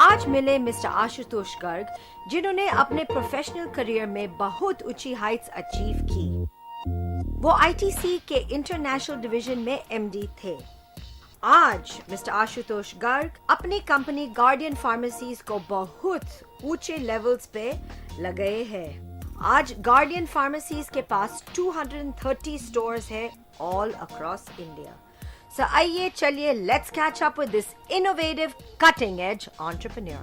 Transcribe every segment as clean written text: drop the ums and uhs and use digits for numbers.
आज मिले मिस्टर आशुतोष गर्ग, जिन्होंने अपने प्रोफेशनल करियर में बहुत ऊंची हाइट्स अचीव की। वो आईटीसी के इंटरनेशनल डिवीजन में एमडी थे। आज मिस्टर आशुतोष गर्ग अपनी कंपनी गार्डियन फार्मेसीज को बहुत ऊंचे लेवल्स पे लगाए हैं। आज गार्डियन फार्मेसीज के पास 230 स्टोर्स है ऑल अक्रॉस इंडिया। So आइए चलिए let's catch up with this innovative cutting edge entrepreneur.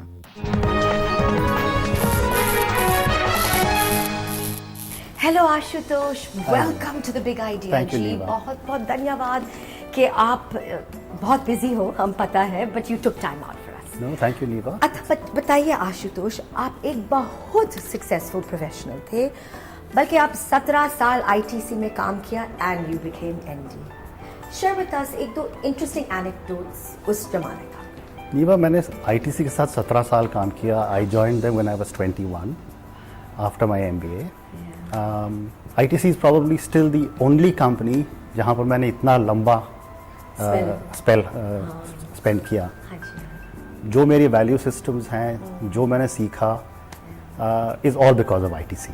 Hello Ashutosh, welcome to the big idea. Thank you, Neeva. बहुत बहुत धन्यवाद कि आप बहुत बिजी हो, हम पता है, but you took time out for us. No, thank you, Neeva. बताइए आशुतोष, आप एक बहुत सक्सेसफुल प्रोफेशनल थे, बल्कि आप 17 साल आईटीसी में काम किया and you became MD. Share with us एक दो इंटरेस्टिंग एनेक्डोट्स उस जमाने का। नीवा, मैंने आईटीसी के साथ 17 साल काम किया। I joined them when I was 21 after my MBA. ITC is probably still the only company जहां पर मैंने इतना लंबा स्पेंड किया। जो मेरी वैल्यू सिस्टम्स हैं, जो मैंने सीखा, is all because of ITC.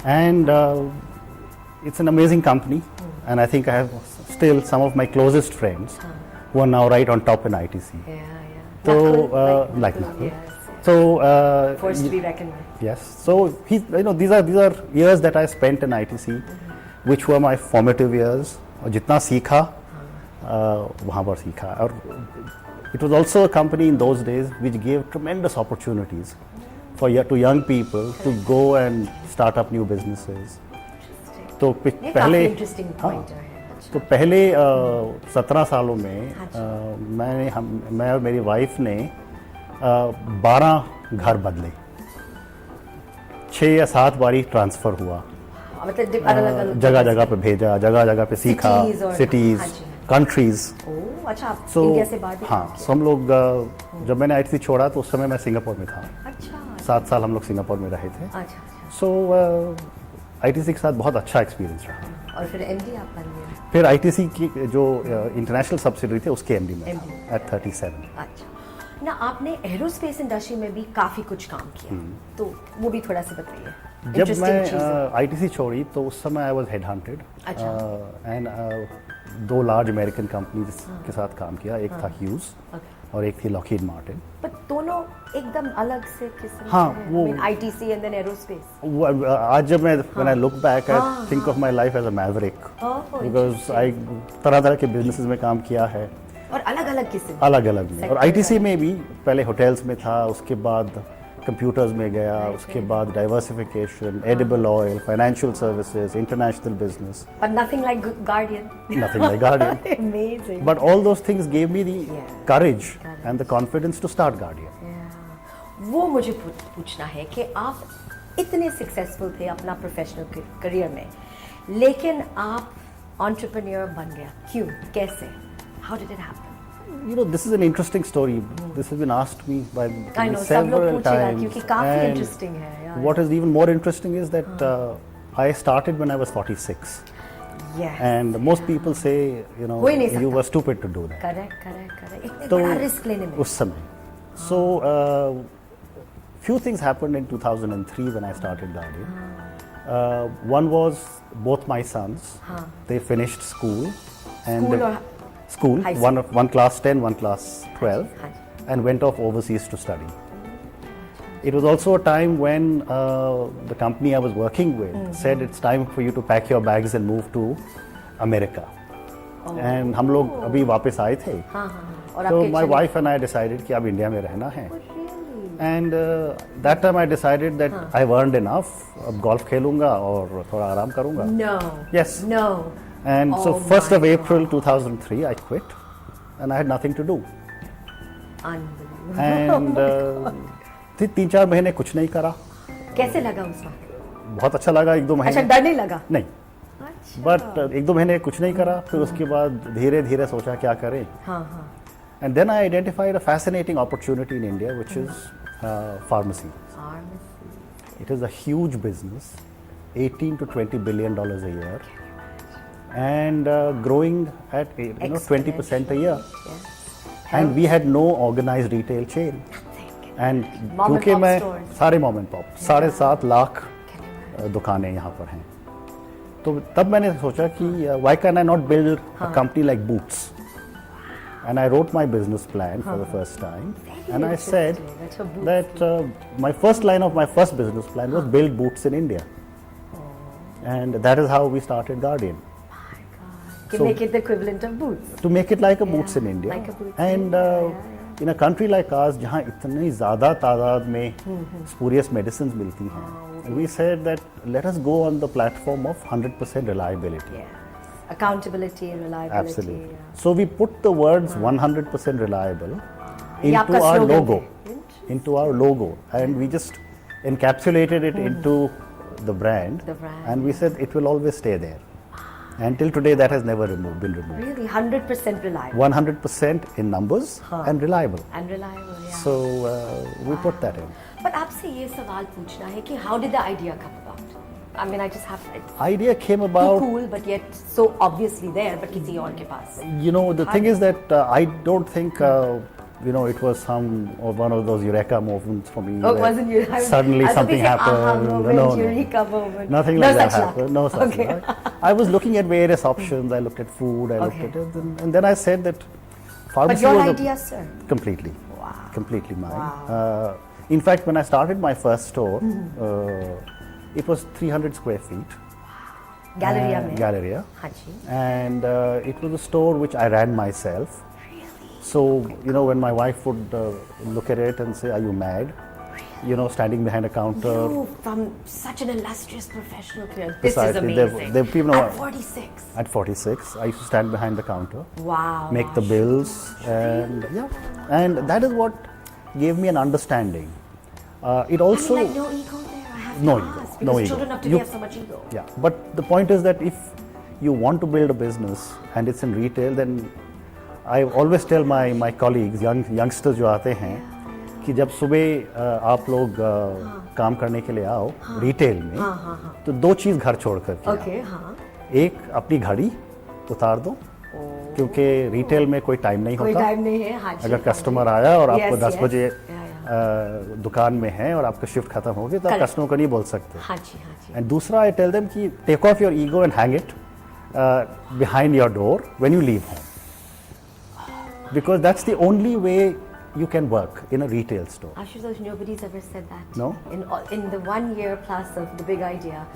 And it's an amazing company, and I think I have still some of my closest friends who are now right on top in ITC. So, like Nakul. Yes. So, Forced to be reckoned with. Yes. So, these are years that I spent in ITC, which were my formative years. और जितना सीखा, वहाँ पर सीखा। और it was also a company in those days which gave tremendous opportunities to young people to go and start up new businesses. तो पहले तो पहले 17 सालों में मैं और मेरी वाइफ ने 12 घर बदले, 6 या 7 बारी ट्रांसफ़र हुआ, मतलब जगह जगह पे भेजा, जगह जगह पे सीखा, सिटीज़, कंट्रीज़। अच्छा, आप इंडिया से बाहर भी? हाँ, so हम लोग जब मैंने आईटीसी छोड़ा तो उस समय मैं सिंगापुर में था। अच्छा, 7 साल हम लोग सिंगापुर में रहे थे। अच्छा। सो आईटीसी के साथ बहुत अच्छा एक्सपीरियंस रहा। और फिर एमडी आप बन गए? फिर आईटीसी की जो इंटरनेशनल सब्सिडरी थे उसके एमडी में एट 37। अच्छा ना, आपने एरोस्पेस इंडस्ट्री में भी काफ़ी कुछ काम किया, तो वो भी थोड़ा सा बताइए। जब मैं आईटीसी छोड़ी तो उस समय I was head hunted, and 2 large American companies के साथ काम किया। एक था ह्यूज और एक थी लॉकहीड मार्टिन। पर दोनों एकदम अलग से किस्म। हाँ, से वो आईटीसी एंड देन एरोस्पेस। आज जब मैं when I look back I think of my life as a maverick, because I तरह-तरह के बिजनेसेस में काम किया है और अलग-अलग किस्म, अलग-अलग में। और आईटीसी में भी पहले होटल्स में था, उसके बाद कंप्यूटर्स में गया, उसके बाद diversification, edible oil, financial services, international business. But nothing like Guardian. Nothing like Guardian. Amazing. But all those things gave me the courage and the confidence to start Guardian. वो मुझे पूछना है कि आप इतने सक्सेसफुल थे अपना प्रोफेशनल करियर में, लेकिन आप एंटरप्रेन्योर बन गया, क्यों, कैसे? How did it happen? This is an interesting story. This has been asked me by several times. क्योंकि काफी interesting है। What is even more interesting is that I started when I was 46. Yes. And most people say, you were stupid to do that. Correct. इतने बड़ा risk लेने में। उस समय. So, few things happened in 2003 when I started Guardian. One was both my sons. They finished school. School, one class 10, one class 12, and went off overseas to study. It was also a time when the company I was working with said it's time for you to pack your bags and move to America. And हम लोग अभी वापस आए थे, so my wife and I decided कि अब India में रहना है. And that time I decided that I've earned enough. अब गोल्फ खेलूंगा और थोड़ा आराम करूंगा. No. Yes. No. And so 1st of April 2003 I quit and I had nothing to do. Unbelievable. And 3-4 महीने कुछ नहीं करा। कैसे लगा उस वक्त? बहुत अच्छा लगा। 1-2 महीने। अच्छा, डर नहीं लगा? नहीं। अच्छा। बट 1-2 महीने कुछ नहीं करा, फिर उसके बाद धीरे धीरे सोचा क्या करें। And then I identified a fascinating opportunity in India, which is pharmacy. It is a huge business, $18 to $20 billion a year. And growing at 20% a year. Yes. And we had no organized retail chain. Nothing. And Mom and क्योंकि pop मैं stores. सारे mom and pop 7.5 lakh Can you imagine? दुकानें यहाँ पर हैं, तो तब मैंने सोचा कि why can I not build a company like boots, and I wrote my business plan for the first time, and I said That's what Boots that my first line of my first business plan was build boots in India, and that is how we started Guardian, Can So- make it the equivalent of Boots. to make it like a boots in India, like a Boots in and in a country like ours जहाँ इतनी ज़्यादा तादाद में spurious medicines मिलती हैं, and we said that let us go on the platform of 100% reliability. Yes. Accountability and reliability. Absolutely. yeah. So we put the words 100% reliable ये into आपका our slogan logo, है. into our logo, and we just encapsulated it into the brand, The brand, and we said it will always stay there. Until today, that has never been removed. Really, 100% reliable. 100% in numbers and reliable. And reliable, yeah. So we put that in. But आपसे ये सवाल पूछना है कि how did the idea come about? I mean, I just have it's Idea came too about. cool, but yet so obviously there, but किसी और के पास. You know, the thing is that I don't think it was one of those eureka moments for me. Oh, where wasn't you? Suddenly something happened. Moment, No, eureka moment. nothing No like that such luck. happened. No such Okay. luck. I was looking at various options. I looked at food. I looked Okay. at it, and then I said that But pharmacy your was idea, sir. completely, Wow. completely mine. Wow. In fact, when I started my first store, it was 300 square feet. Galleria में. Galleria. हाँ जी. And it was a store which I ran myself. So, when my wife would look at it and say, "Are you mad?" Standing behind a counter. You from such an illustrious professional career. This is Precisely. amazing. They've people know- At 46. At 46, I used to stand behind the counter, Wow. make the bills, and and that is what gave me an understanding. It also, I mean, like no ego there. I have No to ego, ask, no because ego. children of today You- have so much ego. yeah. But the point is that if you want to build a business and it's in retail, then I always tell my colleagues, youngsters जो आते हैं, कि जब सुबह आप लोग काम करने के लिए आओ रिटेल में, तो दो चीज़ घर छोड़ कर के आओ. Okay, हाँ. एक अपनी घड़ी उतार दो, क्योंकि रिटेल में कोई टाइम नहीं कोई होता. टाइम नहीं है. हाँ जी. अगर कस्टमर आया और आपको Yes, 10 yes. बजे Yeah, दुकान में है और आपका शिफ्ट खत्म हो गया, तो आप Correct. कस्टमर को नहीं बोल सकते. हाँ जी, हाँ जी. And दूसरा, I tell them कि take off your ego and hang it behind your door when you leave home, because that's the only way you can work in a retail store. Ashutosh, nobody's ever said that. No? In the 1 year plus of the big idea,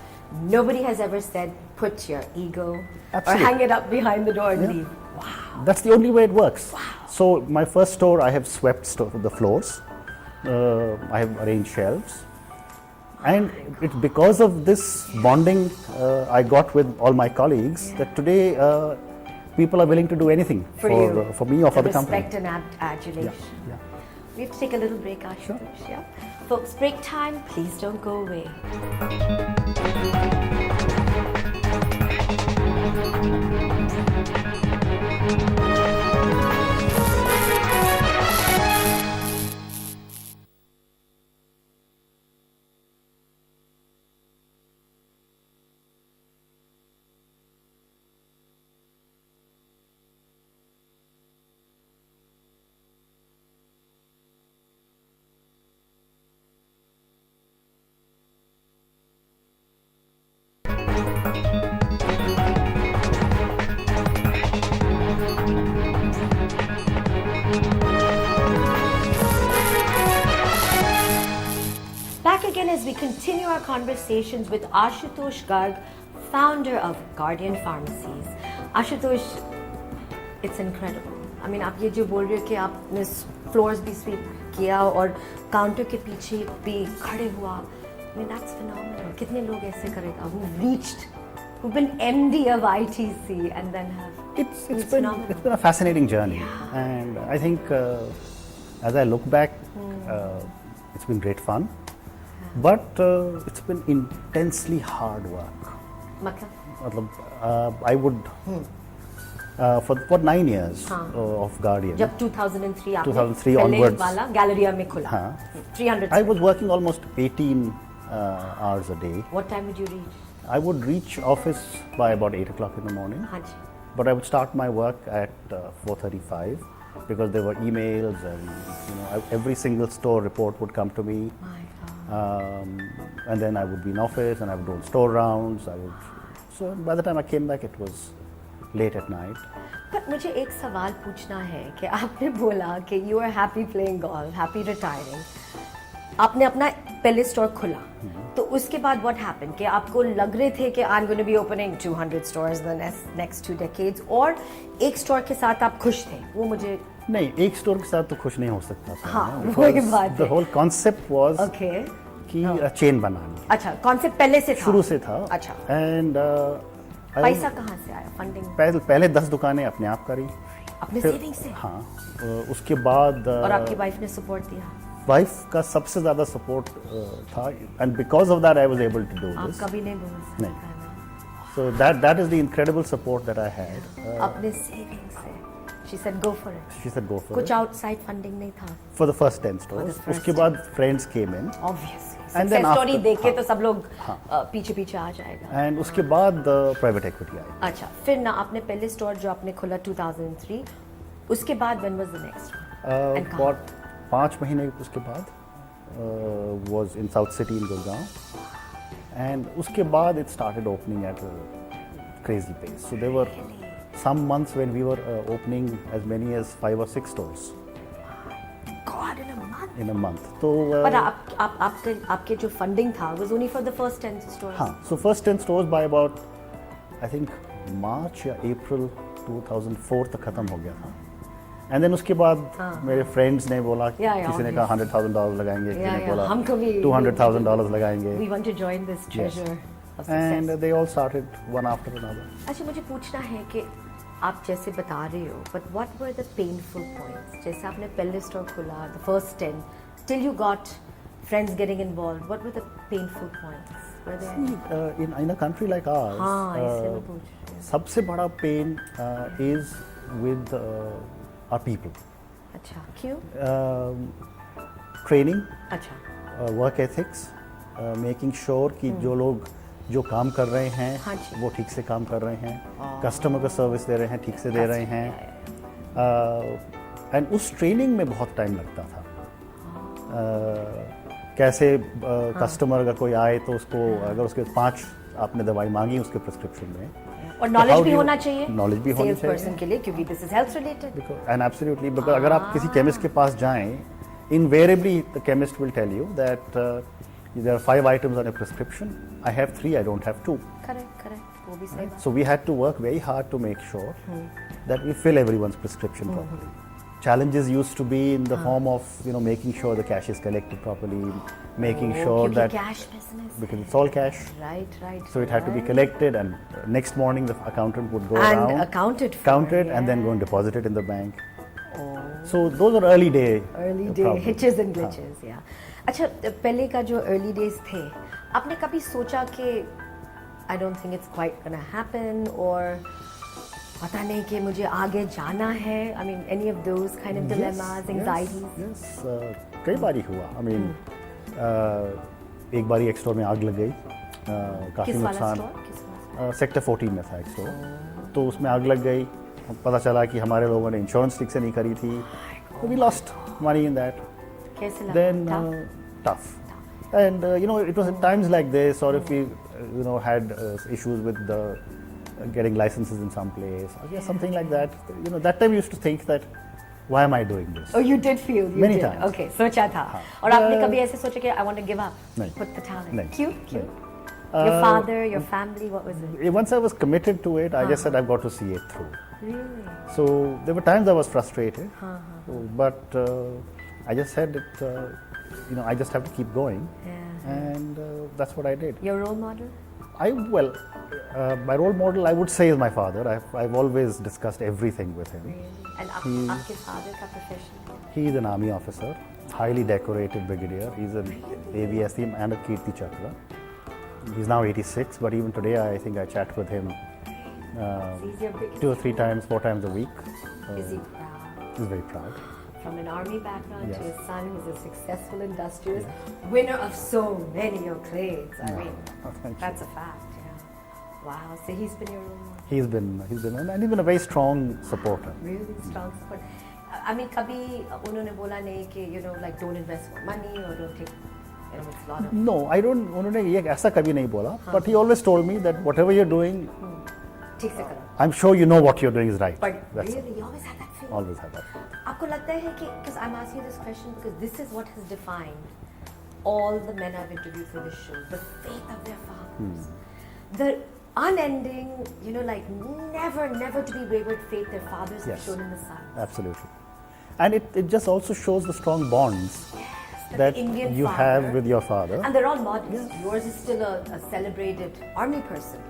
nobody has ever said put your ego Absolutely. or hang it up behind the door and Yeah. leave. Wow. That's the only way it works. So my first store, I have swept the floors. I have arranged shelves, and it's because of this bonding I got with all my colleagues that today people are willing to do anything For you. for me or for the company. Respect and adulation. Yeah. We have to take a little break, Ashutosh. Yeah. Folks, break time. Please don't go away. Back again as we continue our conversations with Ashutosh Garg, founder of Guardian Pharmacies. Ashutosh, it's incredible. I mean, आप ये जो बोल रहे हो कि आपने floors भी sweep किया और काउंटर के पीछे भी खड़े हुआ. I mean, that's phenomenal. कितने लोग ऐसे करेगा? Who've been MD of ITC and then have. It's been a fascinating journey, and I think as I look back, it's been great fun, but it's been intensely hard work. मतलब I would for 9 years of Guardian. जब 2003 आपने 2003 पहले onwards. वाला Galleria में खुला. हाँ. 300. I was working almost 18 hours a day. What time would you reach? I would reach office by about 8 o'clock in the morning, हाँ जी. but I would start my work at 4:35. because there were emails and every single store report would come to me. My God. And then I would be in office and I would do store rounds. So by the time I came back, it was late at night. पर मुझे एक सवाल पूछना है कि आपने बोला कि you are happy playing golf, happy retiring, आपने अपना पहले स्टोर खुला, तो उसके बाद व्हाट हैपेंड कि आपको लग रहे थे कि I am going to be opening 200 stores the next 2 decades, और एक स्टोर के साथ आप खुश थे? वो मुझे नहीं, एक स्टोर के साथ तो खुश नहीं हो सकता था। हाँ, वही बात है। द होल कॉन्सेप्ट वाज कि चेन बनानी। अच्छा, कॉन्सेप्ट पहले से था? शुरू से था। अच्छा। एंड पैसा कहाँ से आया, फंडिंग? पहले 10 दुकानें अपने आप करी, अपने सेविंग से? हाँ। उसके बाद और आपकी वाइफ ने सपोर्ट दिया? वाइफ का सबसे ज्यादा सपोर्ट था, and because of that I was able to do this. आप कभी नहीं बोल सकते? नहीं। So that is the incredible support that I had. अपने सेविंग से? She said go for it. She said go for it. कुछ outside funding नहीं था? For the first 10 stores. उसके बाद friends came in. Obviously. And then story after, देख के तो सब लोग पीछे आ जाएगा। एंड उसके बाद प्राइवेट इक्विटी आई। अच्छा, फिर ना आपने पहले स्टोर जो आपने खोला 2003, उसके बाद when was the next one? about 5 महीने उसके बाद was in South City in Gurgaon, and उसके बाद it started opening at crazy pace. So there were some months when we were opening as many as 5 or 6 stores. God, in a month. In a month. So. But आपके जो funding था was only for the first 10 stores. हाँ. So first 10 stores by about I think March या April 2004 तक खत्म हो गया था. And then उसके बाद मेरे friends ने बोला, किसी ने कहा $100,000 लगाएंगे, किसी ने बोला $200,000 लगाएंगे. We want to join this treasure. Yes. And they all started one after another. अच्छा, मुझे पूछना है कि आप जैसे बता रहे हो, but what were the painful points? जैसे आपने पहले स्टोर खोला, the first 10, till you got friends getting involved, what were the painful points? Were there? In a country like ours, हाँ, इसलिए मैं पूछ रही हूँ. सबसे बड़ा pain is with our people. अच्छा, क्यों? Training. अच्छा. Work ethics, making sure कि जो लोग जो काम कर रहे हैं वो ठीक से काम कर रहे हैं, कस्टमर को सर्विस दे रहे हैं, ठीक से दे रहे हैं, एंड उस ट्रेनिंग में बहुत टाइम लगता था. कैसे कस्टमर अगर कोई आए तो उसको अगर उसके 5 आपने दवाई मांगी उसके प्रिस्क्रिप्शन में, और नॉलेज भी होना चाहिए, नॉलेज भी होनी चाहिए पर्सन के लिए, क्योंकि this is health related. And absolutely, because अगर आप किसी केमिस्ट के पास जाएं, invariably the chemist will tell you that there are 5 items on a prescription. I have 3, I don't have 2. Correct. वो भी सही बात. So we had to work very hard to make sure that we fill everyone's prescription properly. Challenges used to be in the form of making sure the cash is collected properly, making sure that cash business, because it's all cash. Right. So it had to be collected, and next morning the accountant would go and around, count it, and then go and deposit it in the bank. So those are early day problems. hitches and glitches. Yeah. अच्छा, पहले का जो early days थे, आपने कभी सोचा कि I don't think it's quite gonna happen, और पता नहीं कि मुझे आगे जाना है? I mean any of those kind of dilemmas, anxieties? Yes, कई बारी हुआ. आई मीन एक बारी एक स्टोर में आग लग गई, काफ़ी नुकसान. सेक्टर 14 में था एक स्टोर, तो उसमें आग लग गई. पता चला कि हमारे लोगों ने इंश्योरेंस ठीक से नहीं करी थी, तो we lost money in that. Then tough. And it was at times like this, or if we had issues with the getting licenses in some place, or something like that. That time we used to think that why am I doing this? Oh, you did feel many times. Okay, सोचा था. और आपने कभी ऐसे सोचा कि I want to give up? नहीं. Put the talent. नहीं. क्यों? Your father, your family, what was it? Once I was committed to it, I just said I've got to see it through. Really? So there were times I was frustrated, but I just said it, I just have to keep going, and that's what I did. Your role model? My role model, I would say, is my father. I've always discussed everything with him. Really? And आपके father का profession? He is an army officer, highly decorated brigadier. He's an AVSC and a Kirti Chakra. He's now 86, but even today I think I chat with him 2 or 3 times, 4 times a week. Is he proud? He's very proud. From an army background to his son, who's a successful industrialist, Yeah. winner of so many accolades. I mean, thank that's a fact. Yeah. Wow. So he's been your role model. He's been, and he's been a very strong supporter. Really strong support. I mean, कभी उन्होंने बोला नहीं कि like don't invest more money or don't take it's a lot of. No, I don't. उन्होंने ये ऐसा कभी नहीं बोला. But he always told me that whatever you're doing, ठीक से करो. I'm sure you know what you're doing is right. But That's really, you always had that feeling. Always have that. आपको लगता है कि because I'm asking you this question because this is what has defined all the men I've interviewed for this show, the faith of their fathers, the unending, like never to be wavered faith their fathers have Yes. shown in the son. Absolutely. And it just also shows the strong bonds Yes, that the Indian you father, have with your father. and they're all modest. Yours is still a celebrated army person.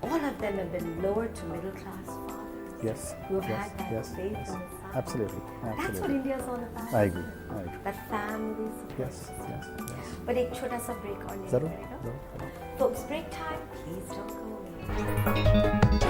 All of them have been lower to middle class fathers Yes. who have Yes. had that Yes. faith Yes. in the son. Absolutely. That's what Absolutely. India is all about. I agree. I agree. That family support. Yes. Yes. Yes. But एक छोटा सा break और लेना जरूर. पड़ेगा. जरूर. Folks, break time. Please don't go away.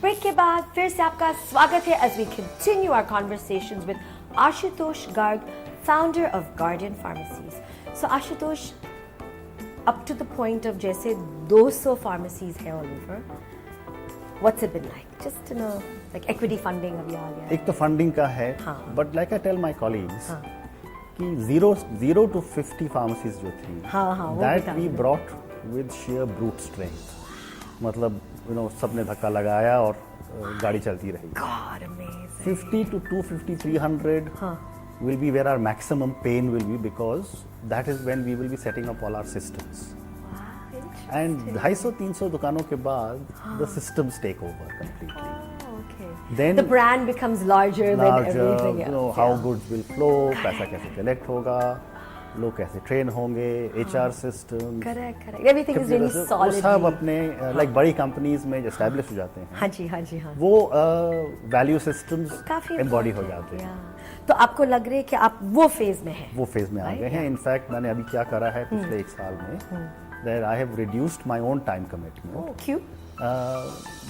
Break के बाद फिर से आपका स्वागत है as we continue our conversations with Ashutosh Garg, founder of Guardian Pharmacies. So Ashutosh, up to the point of जैसे 200 pharmacies है all over, what's it been like? Just to know, like equity funding अभी आ गया है. एक तो funding का है, हाँ. but like I tell my colleagues, हाँ. कि zero to 50 pharmacies जो थी, हाँ, हाँ, वो that बता we दो. brought with sheer brute strength. मतलब सबने धक्का लगाया और गाड़ी चलती रही. God, amazing. 50 to 250, 300 हाँ. will be where our maximum pain will be because that is when we will be setting up all our systems. Wow, And interesting. 250-300 दुकानों के बाद the systems take over completely. Oh, okay. Then the brand becomes larger than Larger, everything else. how yeah. goods will flow, पैसा कैसे collect होगा, लोग कैसे train होंगे, HR systems. Correct. Everything is really वो solid. सब अपने like बड़ी companies में establish हो जाते हैं. हाँ जी. वो value systems काफी embody हो important जाते हैं. yeah. तो आपको लग रहा है कि आप वो फेज में हैं. वो फेज में आ गए हैं. इनफैक्ट मैंने अभी क्या करा है पिछले एक साल में, that I have reduced my own time commitment. Oh, क्यों?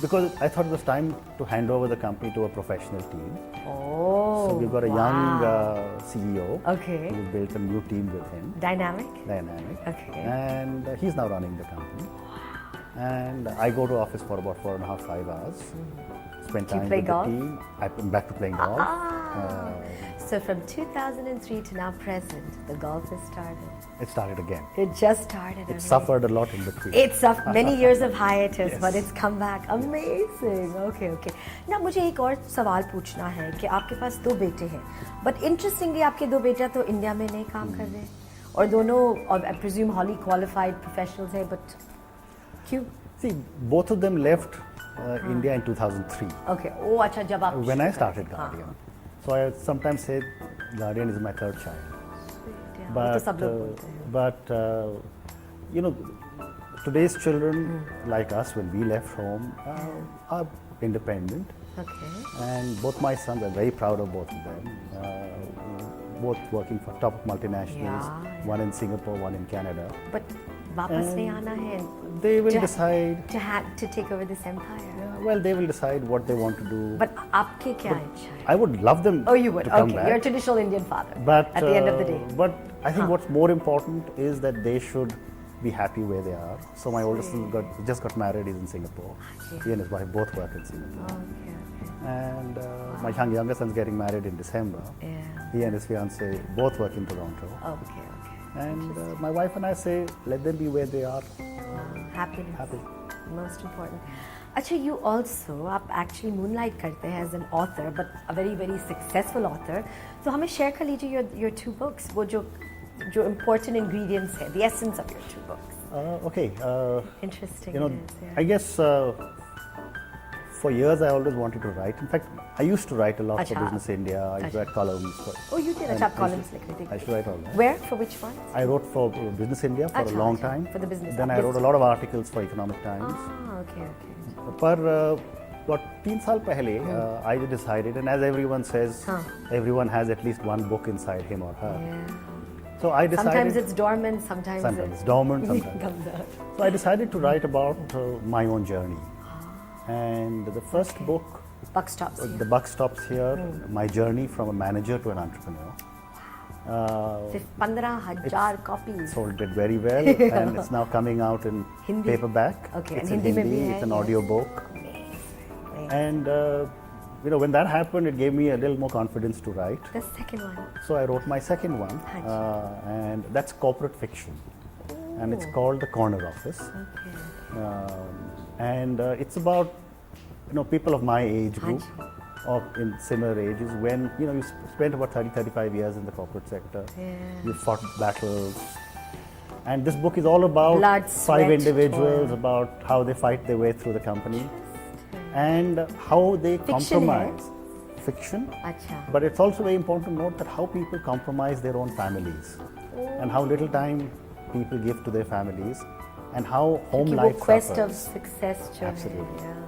Because I thought it was time to hand over the company to a professional team. Oh, So we've got a wow. young CEO. Okay. We built a new team with him, Dynamic. dynamic. Okay. And he's now running the company. And I go to office for about 4.5, 5 hours. Spend Do you time play with golf? the team. I'm back to playing golf. So from 2003 to now present, the golf has started. It started again. It just started. It amazing. suffered a lot in between. It's many years of hiatus, Yes. but it's come back. Amazing. Okay. ना मुझे एक और सवाल पूछना है कि आपके पास 2 बेटे हैं, but interestingly आपके 2 बेटा तो इंडिया में नहीं काम कर रहे, और दोनों I presume highly qualified professionals हैं, but क्यों? See, both of them left India in 2003 Okay. Oh, अच्छा जब आप when I started Guardian. So I sometimes say Guardian is my third child. वो तो सब लोग बोलते हैं. But today's children like us, when we left home, are independent, Okay. and both my sons are very proud of both of them. Both working for top multinationals, Yeah. one in Singapore, one in Canada. But वापस नहीं आना है. They will to- decide. to take over this empire. Well, they will decide what they want to do. But आपके क्या इच्छा है? I would love them Oh, you would. to come Okay, back. you're a traditional Indian father. But at the end of the day. But I think what's more important is that they should be happy where they are. So my oldest son just got married. He's in Singapore. He and his wife both work in Singapore. Okay. And my younger son's getting married in December. Yeah. He and his fiance both work in Toronto. Okay. And my wife and I say, let them be where they are. Happiness. Happy. Most important. अच्छा, you also आप actually moonlight करते हैं as an author, but a very very successful author. तो हमें share कर लीजिए your 2 books, वो जो important ingredients है, the essence of your 2 books. Okay. Interesting. You know, it is, yeah. I guess for years I always wanted to write. In fact, I used to write a lot for Acha. Business India. I used to write columns. Oh, you did. अच्छा, आप columns लिख रहे थे. I used to write all that. Where? For which one? I wrote for Business India for Acha, a long acha, time. for the business. Then I wrote a lot of articles for Economic Times. Ah, okay, okay. पर what 3 साल पहले I decided, and as everyone says, everyone has at least one book inside him or her. Yeah. So I decided. Sometimes it's dormant, sometimes it's dormant, sometimes. comes out. So I decided to write about my own journey. And the first book, Buck stops here. the buck stops here, my journey from a manager to an entrepreneur. 15,000 copies. Sold it very well, and it's now coming out in Hindi? paperback. Okay, it's and in Hindi mein bhi Hindi, hai, it's an yes. audio book. Amazing. And when that happened, it gave me a little more confidence to write. The second one. So I wrote my second one, and that's corporate fiction. And it's called The Corner Office. Okay. And it's about people of my age group, or in similar ages, when you spent about 30-35 years in the corporate sector. You fought battles, and this book is all about Blood, 5 sweat, individuals, toil. about how they fight their way through the company and how they Fiction compromise. Fiction. अच्छा. But it's also very important to note that how people compromise their own families, and how little time people give to their families, and how home कि वो life quest suffers. of success जो Absolutely. है. Yeah.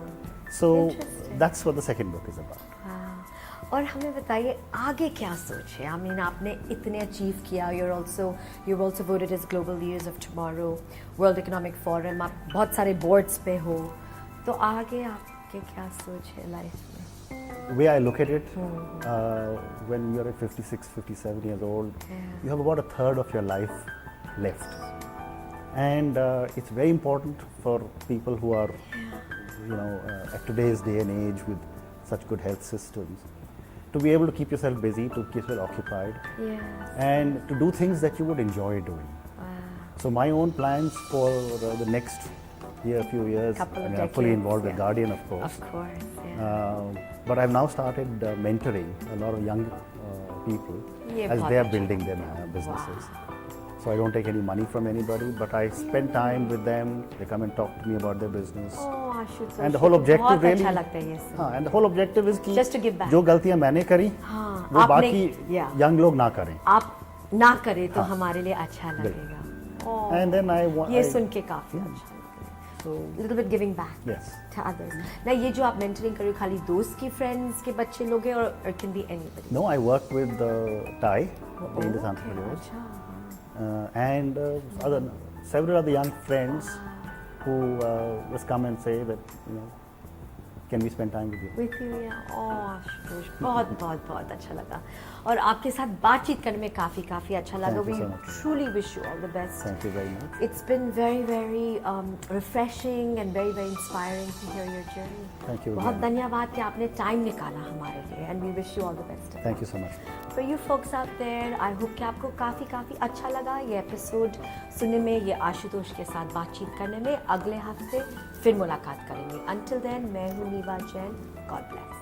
So Interesting. that's what the second book is about. हाँ. और हमें बताइए आगे क्या सोच है? I mean आपने इतने अचीव किया. You're also voted as global leaders of tomorrow, World Economic Forum. आप बहुत सारे boards पे हो. तो आगे आपके क्या सोच है लाइफ में? The way I look at it, when you're at 56, 57 years old, you have about a third of your life left. And it's very important for people who are, at today's day and age with such good health systems, to be able to keep yourself busy, to keep yourself occupied, and to do things that you would enjoy doing. So my own plans for the next few years, Couple of I'm fully decades, involved with Guardian, of course. Of course, yeah. But I've now started mentoring a lot of young people ये as बहुत they are अच्छा. building their businesses. So I don't take any money from anybody, but I spend time with them. They come and talk to me about their business. Oh, Ashutosh, And the whole objective बहुत really, अच्छा लगता है ये सुन. हाँ, and the whole objective is कि Just to give back. जो गलतियाँ मैंने करी, हाँ, वो आपने- बाकी yeah. young लोग ना करें. आप ना करें तो हमारे लिए अच्छा लगेगा. Oh, And then ये सुन के काफी अच्छा लगा. So Little bit giving back yes, to others. ना ये जो आप mentoring कर रहे हो खाली दोस्त के friends के बच्चे लोग हैं or it can be anybody. no, I work with Thai, the Indian Okay, entrepreneurs, अच्छा. and several other young friends who just come and say that can we spend time with you? With you, yeah. Oh, Ashutosh, बहुत अच्छा लगा. और आपके साथ बातचीत करने में काफी अच्छा लगा. Thank you We so much. truly wish you all the best. Thank you very much. It's been very refreshing and very inspiring to hear your journey. Thank you बहुत again. धन्यवाद कि आपने टाइम निकाला हमारे लिए and we wish you all the best. Thank you so much. For you folks out there, I hope कि आपको काफी अच्छा लगा ये एपिसोड सुनने में, ये आशुतोष के साथ बातचीत करने में. अगले हफ्ते फिर मुलाकात करेंगे. Until then, मैं हूँ नीवा जैन. God bless.